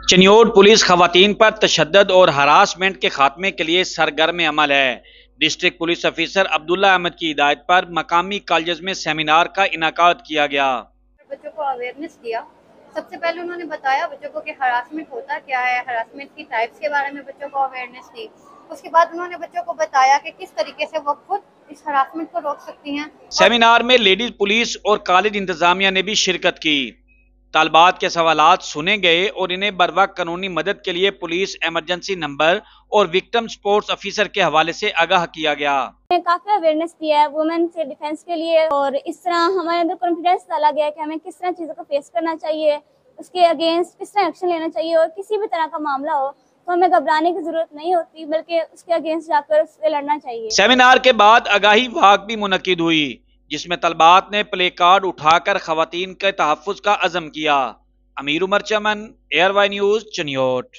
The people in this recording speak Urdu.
چنیوٹ پولیس خواتین پر تشدد اور ہراسمنٹ کے خاتمے کے لیے سرگرم عمل ہے۔ ڈسٹرکٹ پولیس افیسر عبداللہ احمد کی ہدایت پر مقامی کالجز میں سیمینار کا انعقاد کیا گیا۔ بچوں کو اویئرنیس دیا۔ سب سے پہلے انہوں نے بتایا بچوں کو کہ ہراسمنٹ ہوتا کیا ہے، ہراسمنٹ کی ٹائپس کے بارے میں بچوں کو اویئرنیس دی۔ اس کے بعد انہوں نے بچوں کو بتایا کہ کس طریقے سے وہ خود اس ہراسمنٹ کو روک سکتی ہیں۔ سیمینار میں لیڈیز پولیس اور کالج انتظامیہ نے بھی شرکت کی۔ طالبات کے سوالات سنے گئے اور انہیں بروقت قانونی مدد کے لیے پولیس ایمرجنسی نمبر اور وکٹم سپورٹس آفیسر کے حوالے سے آگاہ کیا گیا۔ کافی اویئرنیس دیا ہے وومن سے ڈیفینس کے لیے، اور اس طرح ہمارے اندر کانفیڈینس ڈالا گیا ہے کہ ہمیں کس طرح چیزوں کو فیس کرنا چاہیے، اس کے اگینسٹ کس طرح ایکشن لینا چاہیے، اور کسی بھی طرح کا معاملہ ہو تو ہمیں گھبرانے کی ضرورت نہیں ہوتی، بلکہ اس کے اگینسٹ جا کر اس سے لڑنا چاہیے۔ سیمینار کے بعد آگاہی واک بھی منعقد ہوئی، جس میں طلبات نے پلے کارڈ اٹھا کر خواتین کے تحفظ کا عزم کیا۔ امیر عمر چمن، ایئر وائی نیوز، چنیوٹ۔